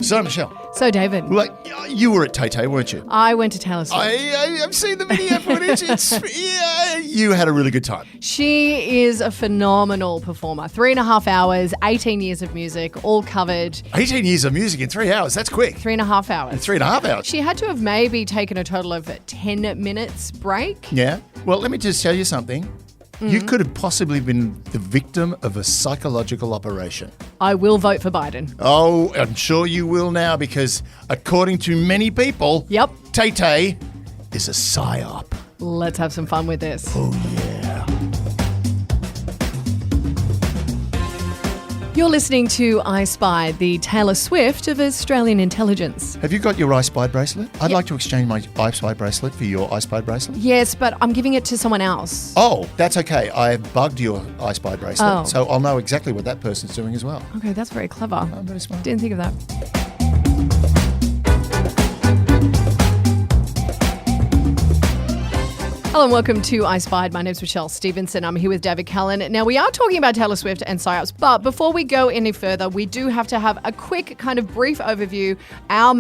So, Michelle. So, David. Like, you were at Tay Tay, weren't you? I went to Taylor Swift. I've seen the video footage. You had a really good time. She is a phenomenal performer. 3.5 hours, 18 years of music, all covered. 18 years of music in 3 hours. That's quick. 3.5 hours. In 3.5 hours. She had to have maybe taken a total of 10 minutes break. Yeah. Well, let me just tell you something. You could have possibly been the victim of a psychological operation. I will vote for Biden. Oh, I'm sure you will now because according to many people, Yep. Tay Tay is a psyop. Let's have some fun with this. Oh, yeah. You're listening to I Spy, the Taylor Swift of Australian intelligence. Have you got your I Spy bracelet? I'd like to exchange my I Spy bracelet for your I Spy bracelet. Yes, but I'm giving it to someone else. Oh, that's okay. I bugged your I Spy bracelet, Oh. so I'll know exactly what that person's doing as well. Okay, that's very clever. I'm very smart. Didn't think of that. Hello and welcome to I Spied. My name's Michelle Stevenson. I'm here with David Callan. Now, we are talking about Taylor Swift and PsyOps, but before we go any further, we do have to have a quick kind of brief overview. Our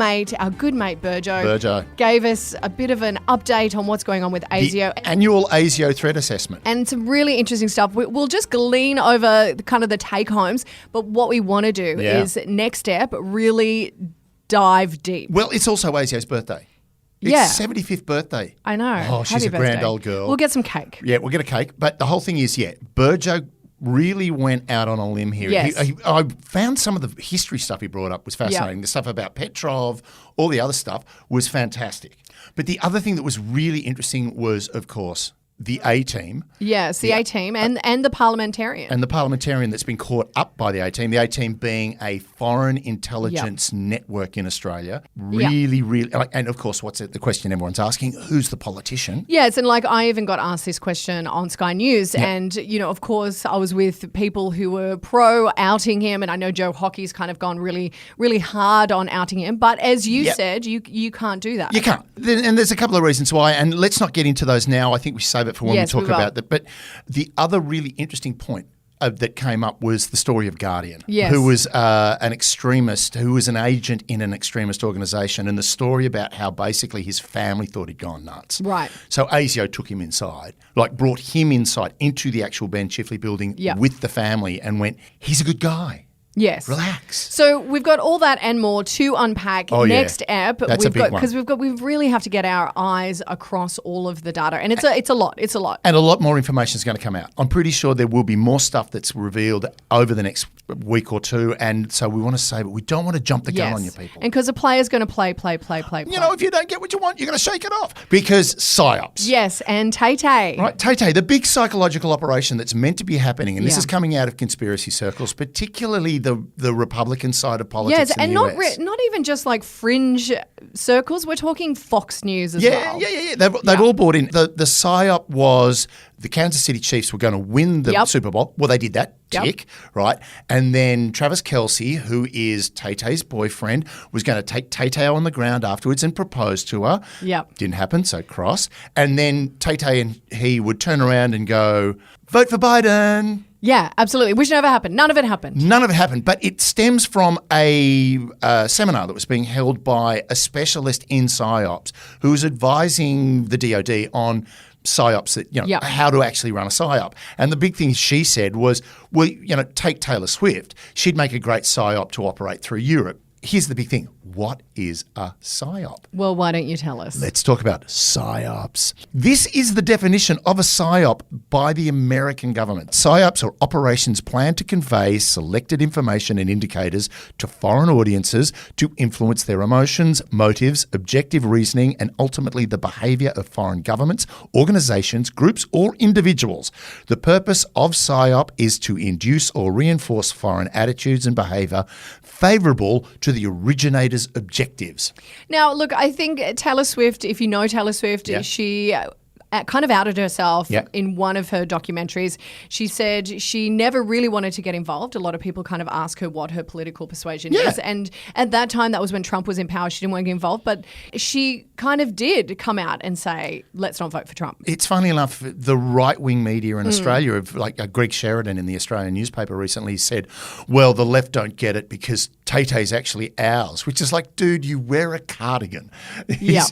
good mate, Burjo, gave us a bit of an update on what's going on with ASIO. The annual ASIO threat assessment. And some really interesting stuff. We'll just glean over kind of the take-homes, but what we want to do is next step, really dive deep. Well, it's also ASIO's birthday. It's Yeah. 75th birthday. I know. Oh, she's Happy a grand birthday. old girl. We'll get some cake. Yeah, we'll get a cake. But the whole thing is, Burjo really went out on a limb here. Yes. I found some of the history stuff he brought up was fascinating. The stuff about Petrov, all the other stuff was fantastic. But the other thing that was really interesting was, of course, the A-team. Yes, the A-team and the parliamentarian. And the parliamentarian that's been caught up by the A-team, the A-team being a foreign intelligence network in Australia. Really, and of course, what's the question everyone's asking? Who's the politician? Yes, and like I even got asked this question on Sky News and, you know, of course, I was with people who were pro outing him and I know Joe Hockey's kind of gone really, really hard on outing him. But as you said, you can't do that. You can't. And there's a couple of reasons why, and let's not get into those now. I think we save it for when we talk about that. But the other really interesting point that came up was the story of Guardian, who was an extremist, who was an agent in an extremist organisation, and the story about how basically his family thought he'd gone nuts. Right. So ASIO took him inside, brought him inside into the actual Ben Chifley building with the family and went, he's a good guy. Yes. Relax. So we've got all that and more to unpack next app. That's a big one. Because we really have to get our eyes across all of the data. And it's a lot. It's a lot. And a lot more information is going to come out. I'm pretty sure there will be more stuff that's revealed over the next week or two. And so we want to say, but we don't want to jump the gun on you people. And because the player's going to play. You know, if you don't get what you want, you're going to shake it off. Because PsyOps. Yes, and Tay Tay. Right, Tay Tay, the big psychological operation that's meant to be happening, and this is coming out of conspiracy circles, particularly the Republican side of politics. Yes, in and the US. not even just like fringe circles. We're talking Fox News as well. Yeah. They've all bought in. The PsyOp was the Kansas City Chiefs were going to win the Super Bowl. Well, they did that. Tick, right? And then Travis Kelce, who is Tay Tay's boyfriend, was going to take Tay Tay on the ground afterwards and propose to her. Yep. Didn't happen, so cross. And then Tay Tay and he would turn around and go, vote for Biden. Yeah, absolutely. Which never happened. None of it happened. None of it happened, but it stems from a seminar that was being held by a specialist in PsyOps who was advising the DOD on PsyOps, how to actually run a PsyOp. And the big thing she said was, well, take Taylor Swift. She'd make a great PsyOp to operate through Europe. Here's the big thing. What is a PsyOp? Well, why don't you tell us? Let's talk about PsyOps. This is the definition of a PsyOp by the American government. PsyOps are operations planned to convey selected information and indicators to foreign audiences to influence their emotions, motives, objective reasoning, and ultimately the behaviour of foreign governments, organisations, groups, or individuals. The purpose of PsyOp is to induce or reinforce foreign attitudes and behaviour favourable to the originator's objectives. Now, look, I think Taylor Swift, if you know Taylor Swift, she kind of outed herself Yep. in one of her documentaries. She said she never really wanted to get involved. A lot of people kind of ask her what her political persuasion is. And at that time, that was when Trump was in power. She didn't want to get involved. But she kind of did come out and say, let's not vote for Trump. It's funny enough, the right-wing media in Australia, like Greg Sheridan in the Australian newspaper recently said, well, the left don't get it because Tay Tay's actually ours, which is like, dude, you wear a cardigan. Yeah.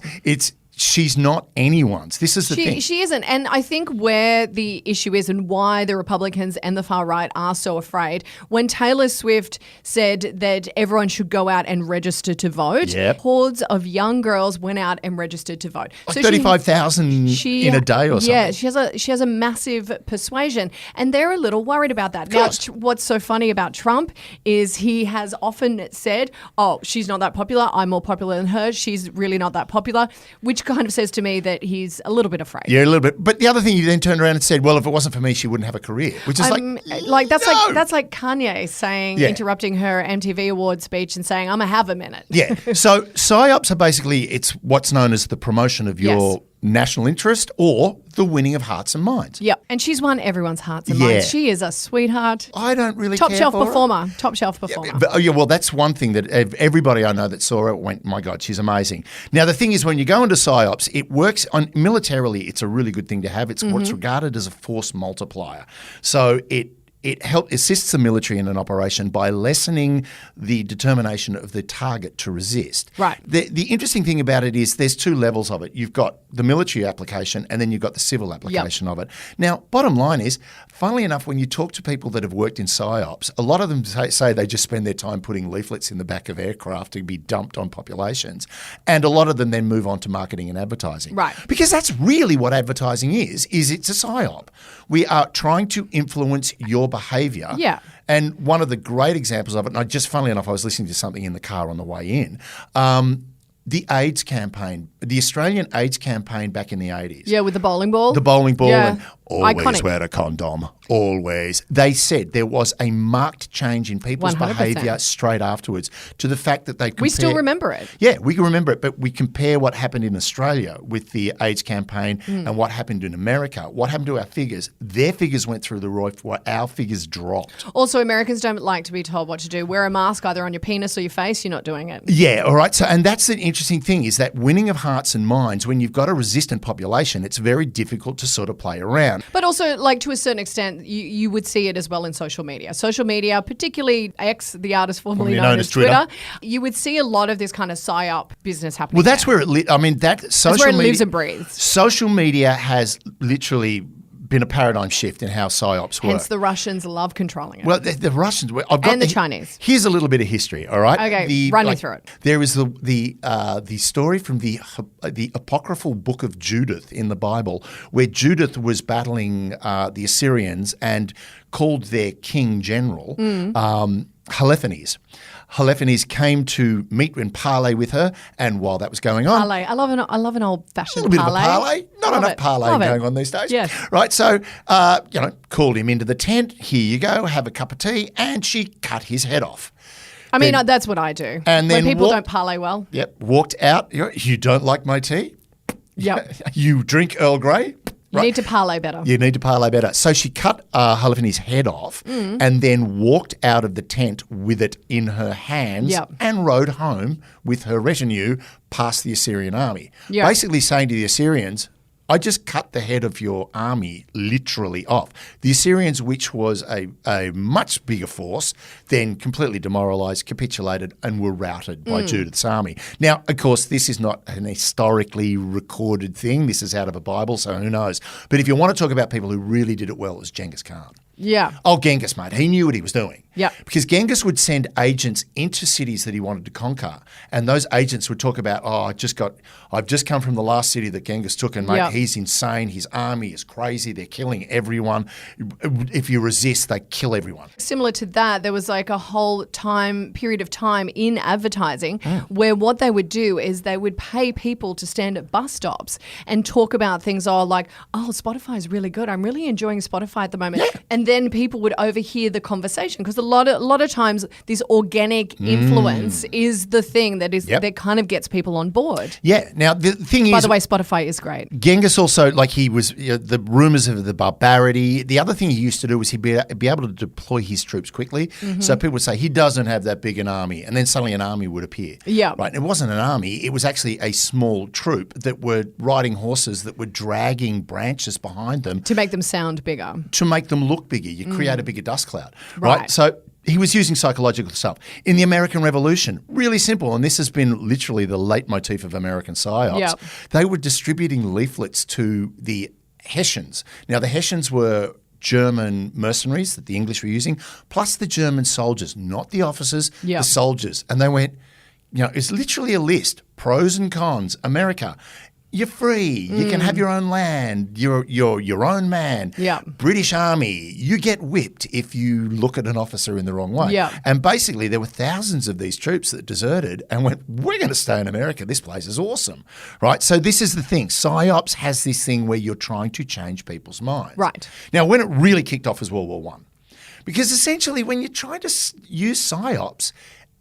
She's not anyone's. This is the thing. She isn't. And I think where the issue is and why the Republicans and the far right are so afraid, when Taylor Swift said that everyone should go out and register to vote, hordes of young girls went out and registered to vote. Like 35,000 in a day or something. Yeah, she has a massive persuasion. And they're a little worried about that. Now, what's so funny about Trump is he has often said, oh, she's not that popular. I'm more popular than her. She's really not that popular, which kind of says to me that he's a little bit afraid. Yeah, a little bit. But the other thing, you then turned around and said, well, if it wasn't for me, she wouldn't have a career, which is that's like Kanye saying, interrupting her MTV Awards speech and saying, I'm going to have a minute. Yeah. So PsyOps are basically, it's what's known as the promotion of your national interest or the winning of hearts and minds. Yep. And she's won everyone's hearts and minds. She is a sweetheart. I don't really Top care shelf for performer. Top shelf performer. Well, that's one thing that everybody I know that saw her went, my God, she's amazing. Now, the thing is, when you go into PsyOps, it works militarily. It's a really good thing to have. It's what's regarded as a force multiplier. So it assists the military in an operation by lessening the determination of the target to resist. Right. The interesting thing about it is there's two levels of it. You've got the military application and then you've got the civil application of it. Now, bottom line is, funnily enough, when you talk to people that have worked in PsyOps, a lot of them say they just spend their time putting leaflets in the back of aircraft to be dumped on populations. And a lot of them then move on to marketing and advertising. Right. Because that's really what advertising is it's a PsyOp. We are trying to influence your behaviour. Yeah. And one of the great examples of it, and funnily enough, I was listening to something in the car on the way in, the AIDS campaign, the Australian AIDS campaign back in the 80s. Yeah, with the bowling ball. The bowling ball and always Iconic. wear a condom, always. They said there was a marked change in people's 100%. behaviour straight afterwards to the fact that they compare. We still remember it. Yeah, we can remember it, but we compare what happened in Australia with the AIDS campaign and what happened in America. What happened to our figures? Their figures went through the roof while our figures dropped. Also, Americans don't like to be told what to do. Wear a mask either on your penis or your face. You're not doing it. Yeah, all right. So, and that's the interesting thing is that winning of hearts and minds, when you've got a resistant population, it's very difficult to sort of play around. But also, like to a certain extent, you would see it as well in social media. Social media, particularly X, the artist formerly known as Twitter, you would see a lot of this kind of psyop business happening. Well, that's where it that's where it lives and breathes. Social media has literally been a paradigm shift in how psyops work. Hence the Russians love controlling it. Well, the Russians... And the Chinese. Here's a little bit of history, all right? Okay, run me through it. There is the story from the apocryphal book of Judith in the Bible where Judith was battling the Assyrians and called their king general Halithernes. Halithernes came to meet and parley with her, and while that was going on... Parley. I love an old-fashioned a little parley. bit of a parley. Not enough parley going on these days. Yes. Right, so, called him into the tent. Here you go, have a cup of tea. And she cut his head off. I mean, that's what I do. And then when people don't parley well. Yep, walked out. You don't like my tea? Yep. You drink Earl Grey? You need to parlay better. You need to parlay better. So she cut Halithernes' head off and then walked out of the tent with it in her hands and rode home with her retinue past the Assyrian army. Yep. Basically saying to the Assyrians, I just cut the head of your army literally off. The Assyrians, which was a much bigger force, then completely demoralised, capitulated, and were routed by Judith's army. Now, of course, this is not an historically recorded thing. This is out of a Bible, so who knows. But if you want to talk about people who really did it well, it was Genghis Khan. Yeah. Oh, Genghis, mate. He knew what he was doing. Yeah. Because Genghis would send agents into cities that he wanted to conquer, and those agents would talk about, I've just come from the last city that Genghis took, and mate, he's insane. His army is crazy. They're killing everyone. If you resist, they kill everyone. Similar to that, there was like a whole period of time in advertising where what they would do is they would pay people to stand at bus stops and talk about things like, Spotify is really good. I'm really enjoying Spotify at the moment. Yeah. And then people would overhear the conversation because a lot of times this organic influence is the thing that that kind of gets people on board. Yeah. Now, the thing is... By the way, Spotify is great. Genghis also, like he was, the rumours of the barbarity. The other thing he used to do was he'd be able to deploy his troops quickly. So people would say, he doesn't have that big an army. And then suddenly an army would appear. Yeah. Right. And it wasn't an army. It was actually a small troop that were riding horses that were dragging branches behind them. To make them sound bigger. To make them look bigger. You create a bigger dust cloud. Right. So he was using psychological stuff. In the American Revolution, really simple, and this has been literally the leitmotif of American psyops, they were distributing leaflets to the Hessians. Now, the Hessians were German mercenaries that the English were using, plus the German soldiers, not the officers, the soldiers. And they went, it's literally a list, pros and cons, America. You're free. You can have your own land. You're your own man. Yeah. British Army, you get whipped if you look at an officer in the wrong way. Yeah. And basically there were thousands of these troops that deserted and went, we're going to stay in America. This place is awesome. Right? So this is the thing. PsyOps has this thing where you're trying to change people's minds. Right. Now, when it really kicked off was World War I. Because essentially when you're trying to use PsyOps,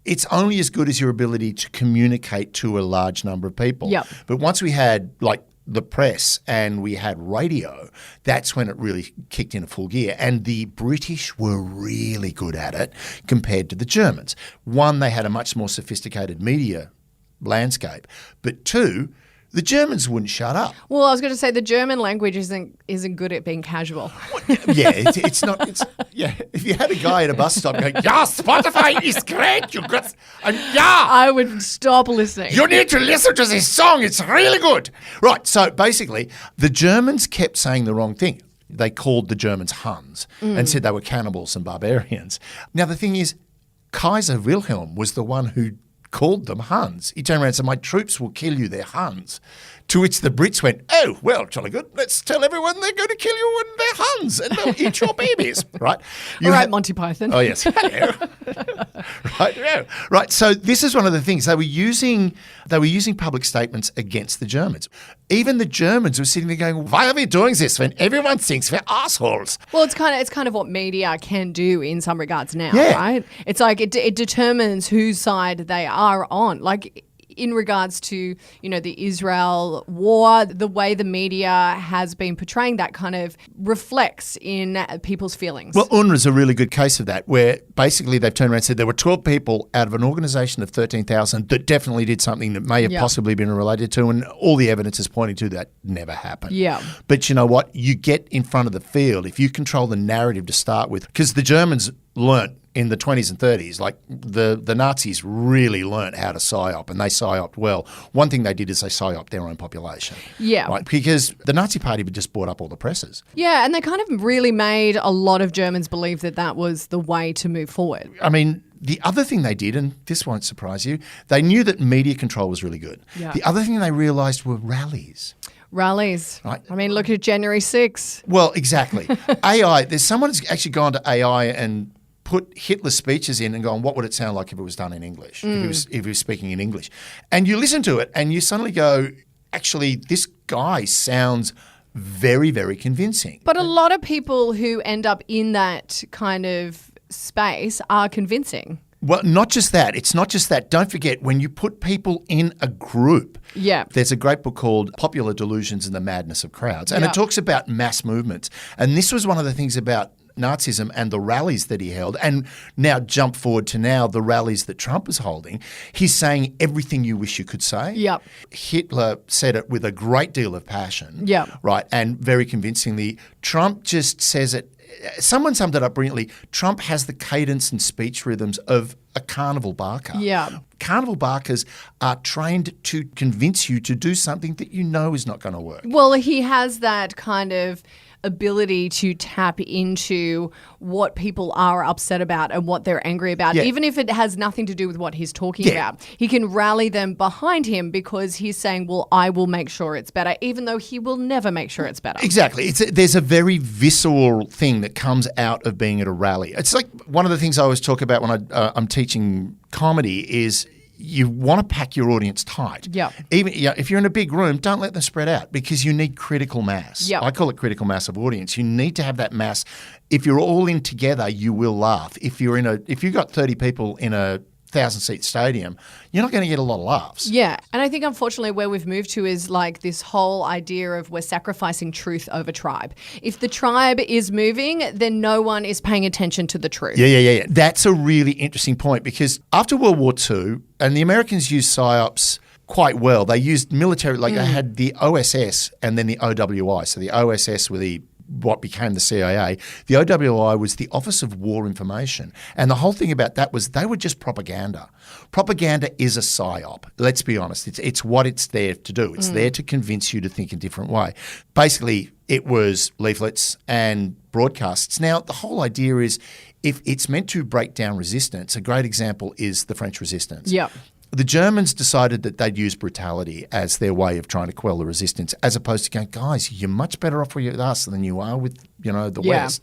it's only as good as your ability to communicate to a large number of people. Yep. But once we had like the press and we had radio, that's when it really kicked into full gear. And the British were really good at it compared to the Germans. One, they had a much more sophisticated media landscape. But two, the Germans wouldn't shut up. Well, I was going to say the German language isn't good at being casual. Yeah, it's not. Yeah, if you had a guy at a bus stop going, "Yeah, Spotify is great, you got," and yeah, I would stop listening. You need to listen to this song. It's really good. Right. So basically, the Germans kept saying the wrong thing. They called the Germans Huns and said they were cannibals and barbarians. Now the thing is, Kaiser Wilhelm was the one who called them Huns. He turned around and said, my troops will kill you, they're Huns. To which the Brits went, oh, well, jolly good. Let's tell everyone they're going to kill you and they're Huns and they'll eat your babies, right? All right, Monty Python. Oh, yes. Right, yeah. Right, so this is one of the things. They were using public statements against the Germans. Even the Germans were sitting there going, why are we doing this when everyone thinks we're assholes? Well, it's kind of what media can do in some regards now, right? It's like it determines whose side they are on. Like in regards to, the Israel war, the way the media has been portraying that kind of reflects in people's feelings. Well, UNRWA's a really good case of that, where basically they've turned around and said there were 12 people out of an organisation of 13,000 that definitely did something that may have possibly been related to, and all the evidence is pointing to that never happened. Yeah. But you know what? You get in front of the field if you control the narrative to start with, because the Germans learnt in the 20s and 30s, like the Nazis really learnt how to psyop, and they psyoped well. One thing they did is they psyoped their own population. Yeah. Right? Because the Nazi Party had just bought up all the presses. Yeah, and they kind of really made a lot of Germans believe that was the way to move forward. I mean, the other thing they did, and this won't surprise you, they knew that media control was really good. Yeah. The other thing they realised were rallies. Rallies. Right. I mean, look at January 6th. Well, exactly. AI, there's someone who's actually gone to AI and put Hitler's speeches in and gone, what would it sound like if it was done in English, if he was speaking in English? And you listen to it and you suddenly go, actually, this guy sounds very, very convincing. But a lot of people who end up in that kind of space are convincing. Well, not just that. It's not just that. Don't forget, when you put people in a group, there's a great book called Popular Delusions and the Madness of Crowds. And it talks about mass movements. And this was one of the things about Nazism and the rallies that he held, and now jump forward to now the rallies that Trump is holding. He's saying everything you wish you could say. Yep. Hitler said it with a great deal of passion. Yep. Right, and very convincingly. Trump just says it. Someone summed it up brilliantly. Trump has the cadence and speech rhythms of a carnival barker. Yeah. Carnival barkers are trained to convince you to do something that you know is not going to work. Well, he has that kind of ability to tap into what people are upset about and what they're angry about, even if it has nothing to do with what he's talking about. He can rally them behind him because he's saying, well, I will make sure it's better, even though he will never make sure it's better. Exactly. There's a very visceral thing that comes out of being at a rally. It's like one of the things I always talk about when I'm teaching comedy is you want to pack your audience tight. Yeah. Even if you're in a big room, don't let them spread out because you need critical mass. Yeah. I call it critical mass of audience. You need to have that mass. If you're all in together, you will laugh. If you've got 30 people in a 1,000-seat stadium, you're not going to get a lot of laughs. Yeah. And I think, unfortunately, where we've moved to is like this whole idea of we're sacrificing truth over tribe. If the tribe is moving, then no one is paying attention to the truth. Yeah. That's a really interesting point because after World War II, and the Americans used psyops quite well. They used military, like they had the OSS and then the OWI. So the OSS were what became the CIA. The OWI was the Office of War Information. And the whole thing about that was they were just propaganda. Propaganda is a psyop. Let's be honest. It's what it's there to do. It's there to convince you to think a different way. Basically, it was leaflets and broadcasts. Now, the whole idea is if it's meant to break down resistance, a great example is the French resistance. Yeah. The Germans decided that they'd use brutality as their way of trying to quell the resistance, as opposed to going, guys, you're much better off with us than you are with, the West.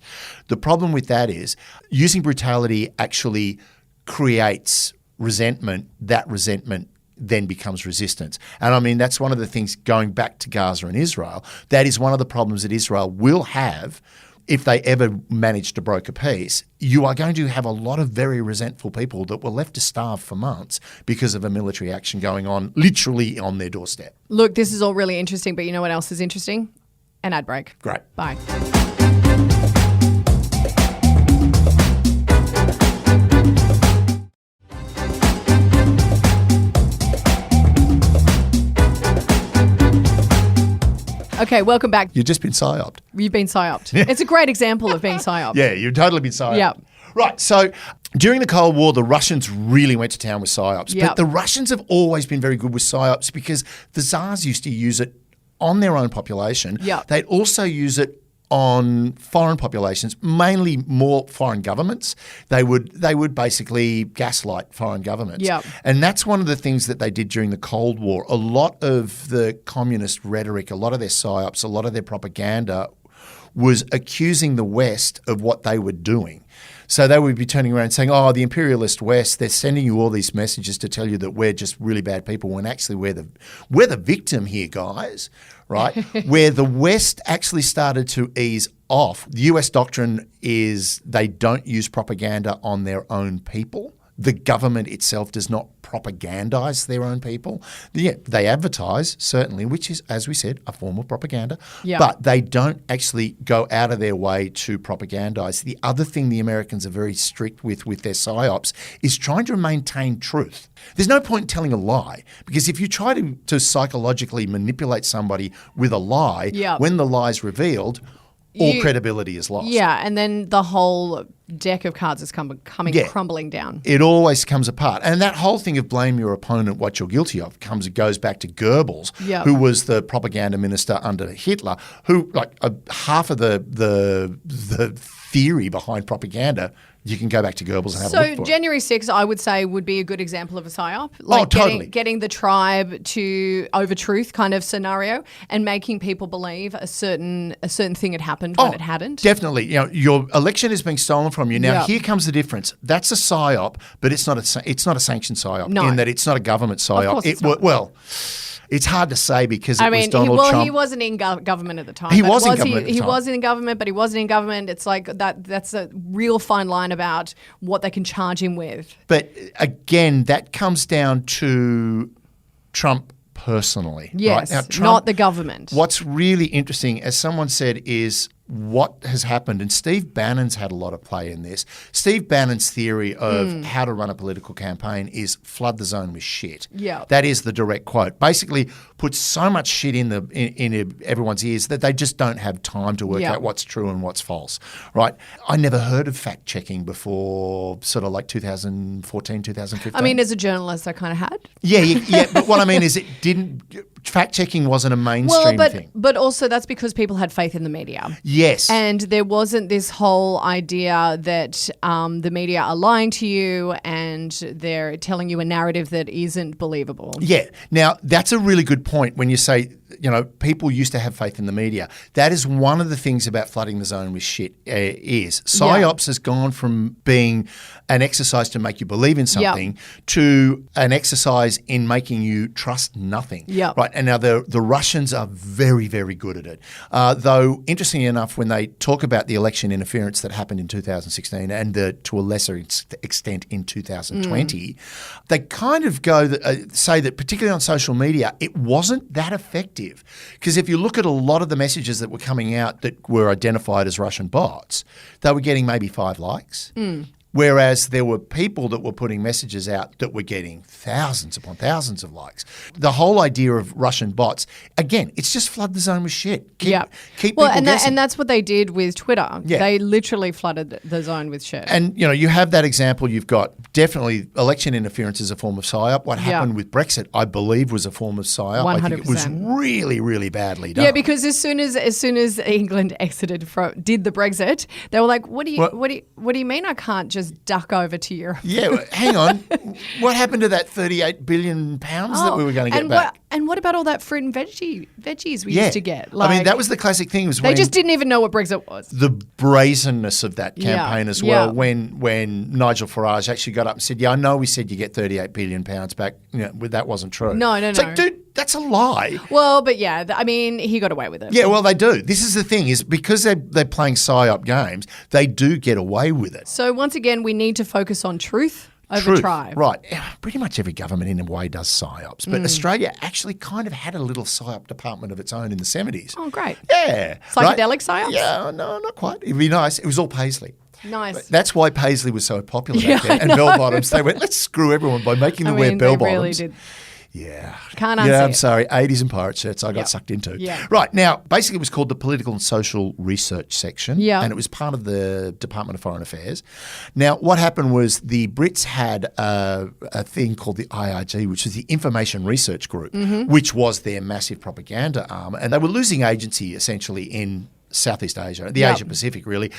The problem with that is using brutality actually creates resentment. That resentment then becomes resistance. And I mean, that's one of the things going back to Gaza and Israel. That is one of the problems that Israel will have if they ever manage to broker peace. You are going to have a lot of very resentful people that were left to starve for months because of a military action going on literally on their doorstep. Look, this is all really interesting, but you know what else is interesting? An ad break. Great. Bye. Okay, welcome back. You've just been psyoped. You've been psyoped. It's a great example of being psyoped. Yeah, you've totally been psyoped. Yeah. Right, so during the Cold War, the Russians really went to town with psyops. Yep. But the Russians have always been very good with psyops because the Tsars used to use it on their own population. Yep. They'd also use it on foreign populations, mainly more foreign governments. They would basically gaslight foreign governments. Yep. And that's one of the things that they did during the Cold War. A lot of the communist rhetoric, a lot of their psyops, a lot of their propaganda was accusing the West of what they were doing. So they would be turning around saying, oh, the imperialist West, they're sending you all these messages to tell you that we're just really bad people when actually we're the victim here, guys, right? Where the West actually started to ease off. The US doctrine is they don't use propaganda on their own people. The government itself does not propagandize their own people. Yeah, they advertise, certainly, which is, as we said, a form of propaganda. Yeah. But they don't actually go out of their way to propagandize. The other thing the Americans are very strict with their psyops is trying to maintain truth. There's no point in telling a lie because if you try to psychologically manipulate somebody with a lie, Yeah. when the lie's revealed, all credibility is lost. Yeah, and then the whole deck of cards is coming crumbling down. It always comes apart. And that whole thing of blame your opponent what you're guilty of goes back to Goebbels, Yep. who was the propaganda minister under Hitler, who half of the theory behind propaganda, you can go back to Goebbels and have a look for So it. January 6th, I would say, would be a good example of a psyop. Like totally. getting the tribe to over truth kind of scenario and making people believe a certain thing had happened when it hadn't. Definitely. Your election is being stolen from you. Now, Yep. here comes the difference. That's a psyop, but it's not a sanctioned psyop No. in that it's not a government psyop. course it's not. Well, it's hard to say because it was Donald Trump. He wasn't in government at the time. He but was in government at the He time. was in government, but he wasn't in government. It's like that's a real fine line about what they can charge him with. But again, that comes down to Trump personally. Yes, right? Now, Trump, not the government. What's really interesting, as someone said, is what has happened, and Steve Bannon's had a lot of play in this. Steve Bannon's theory of how to run a political campaign is flood the zone with shit. Yeah. That is the direct quote. Basically, put so much shit in everyone's ears that they just don't have time to work Yeah. out what's true and what's false, right? I never heard of fact checking before sort of like 2014, 2015. I mean, as a journalist, I kind of had. Yeah, but what I mean is fact checking wasn't a mainstream thing. But also that's because people had faith in the media. Yes. And there wasn't this whole idea that the media are lying to you and they're telling you a narrative that isn't believable. Yeah. Now, that's a really good point when you say people used to have faith in the media. That is one of the things about flooding the zone with shit is. PsyOps has gone from being an exercise to make you believe in something to an exercise in making you trust nothing. Right. And now the Russians are very, very good at it. Though, interestingly enough, when they talk about the election interference that happened in 2016 and to a lesser extent in 2020, they kind of say that particularly on social media, it wasn't that effective. Because if you look at a lot of the messages that were coming out that were identified as Russian bots, they were getting maybe 5 likes. Whereas there were people that were putting messages out that were getting thousands upon thousands of likes. The whole idea of Russian bots, again, it's just flood the zone with shit. Keep people guessing. And that's what they did with Twitter. Yeah. They literally flooded the zone with shit. And, you have that example. You've got definitely election interference is a form of psyop. What happened with Brexit, I believe, was a form of psyop. 100%. I think it was really, really badly done. Yeah, because as soon as England did the Brexit, they were like, what do you mean I can't just duck over to Europe? Yeah, hang on. What happened to that 38 billion pounds that we were going to get back? And what about all that fruit and veggies we used to get? That was the classic thing. They just didn't even know what Brexit was. The brazenness of that campaign as well. When Nigel Farage actually got up and said, I know we said you get 38 billion pounds back. That wasn't true. No. It's like, dude, that's a lie. Well, but he got away with it. Yeah, well, they do. This is the thing, is because they're playing psyop games, they do get away with it. So once again, we need to focus on truth over tribe. Right. Pretty much every government in a way does psyops. But Australia actually kind of had a little psyop department of its own in the 70s. Oh, great. Yeah. Psychedelic psyops? Yeah, no, not quite. It'd be nice. It was all Paisley. Nice. That's why Paisley was so popular back then. And bell-bottoms. They went, let's screw everyone by making them wear bell-bottoms. They really did. Yeah. Can't unsee Yeah, I'm it. sorry. 80s and pirate shirts I got sucked into. Yeah. Right. Now, basically it was called the Political and Social Research Section. Yeah. And it was part of the Department of Foreign Affairs. Now, what happened was the Brits had a thing called the IRG, which was the Information Research Group, which was their massive propaganda arm. And they were losing agency essentially in Southeast Asia, the Asia Pacific really.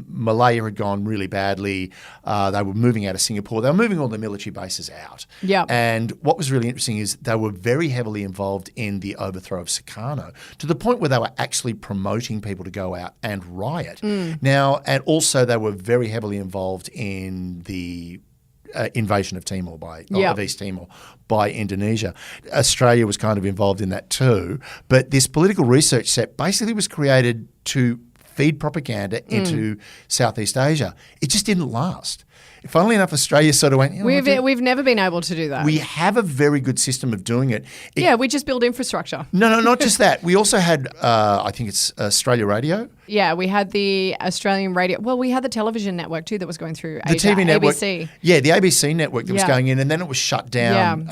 Malaya had gone really badly. They were moving out of Singapore. They were moving all the military bases out. Yeah. And what was really interesting is they were very heavily involved in the overthrow of Sukarno, to the point where they were actually promoting people to go out and riot. Now, and also they were very heavily involved in the invasion of Timor of East Timor by Indonesia. Australia was kind of involved in that too. But this political research set basically was created to feed propaganda into Southeast Asia. It just didn't last. Funnily enough, Australia sort of went, we've never been able to do that. We have a very good system of doing it. We just build infrastructure. No, not just that. We also had, I think it's Australia Radio. Yeah, we had the Australian radio. Well, we had the television network too that was going through the TV network. ABC. Yeah, the ABC network that was going in, and then it was shut down.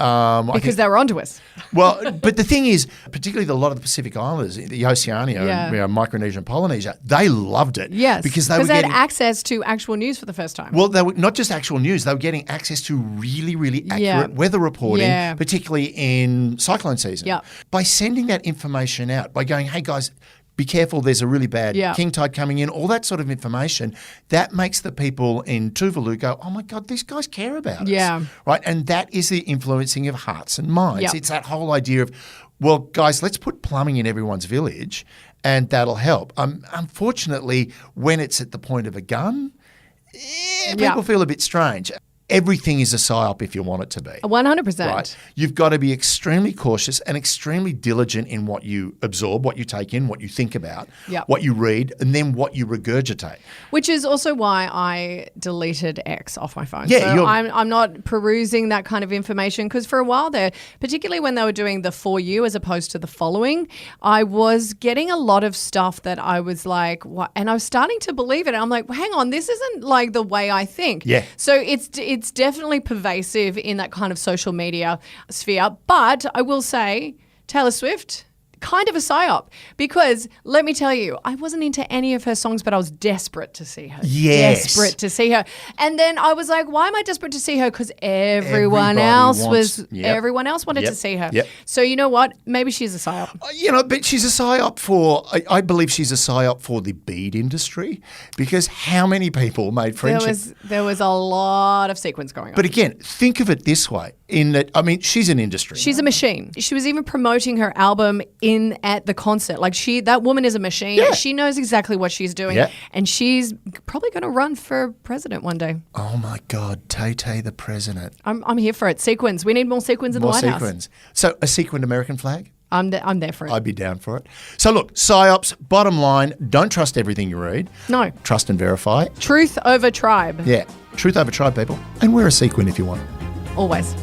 Because they were onto us. Well, but the thing is, particularly a lot of the Pacific Islanders, the Oceania, and Micronesia and Polynesia, they loved it. Yes, because they had access to actual news for the first time. Well, they were not just actual news; they were getting access to really, really accurate weather reporting, particularly in cyclone season. Yeah. By sending that information out, by going, "Hey guys, be careful, there's a really bad king tide coming in," all that sort of information, that makes the people in Tuvalu go, oh my God, these guys care about us. Right? And that is the influencing of hearts and minds. Yep. It's that whole idea of, well, guys, let's put plumbing in everyone's village and that'll help. Unfortunately, when it's at the point of a gun, people feel a bit strange. Everything is a psyop if you want it to be. 100%. Right? You've got to be extremely cautious and extremely diligent in what you absorb, what you take in, what you think about, what you read, and then what you regurgitate. Which is also why I deleted X off my phone. Yeah, so I'm not perusing that kind of information, because for a while there, particularly when they were doing the For You as opposed to the following, I was getting a lot of stuff that I was like, what? And I was starting to believe it. And I'm like, well, hang on, this isn't like the way I think. Yeah. So it's definitely pervasive in that kind of social media sphere. But I will say, Taylor Swift kind of a psyop because let me tell you, I wasn't into any of her songs, but I was desperate to see her. Yes. Desperate to see her. And then I was like, why am I desperate to see her? Because everyone else wanted to see her. Yep. So you know what? Maybe she's a psyop. But she's a psyop for, I believe she's a psyop for the bead industry because how many people made friendship? There was a lot of sequins going on. But again, think of it this way. In that, I mean, she's an industry. She's a machine. She was even promoting her album at the concert. Like that woman is a machine. Yeah. She knows exactly what she's doing. Yeah. And she's probably going to run for president one day. Oh my God, Tay Tay the president. I'm here for it. Sequins. We need more sequins in the White House. So a sequined American flag? I'm there for it. I'd be down for it. So look, psyops, bottom line, don't trust everything you read. No. Trust and verify. Truth over tribe. Yeah. Truth over tribe, people. And wear a sequin if you want. Always.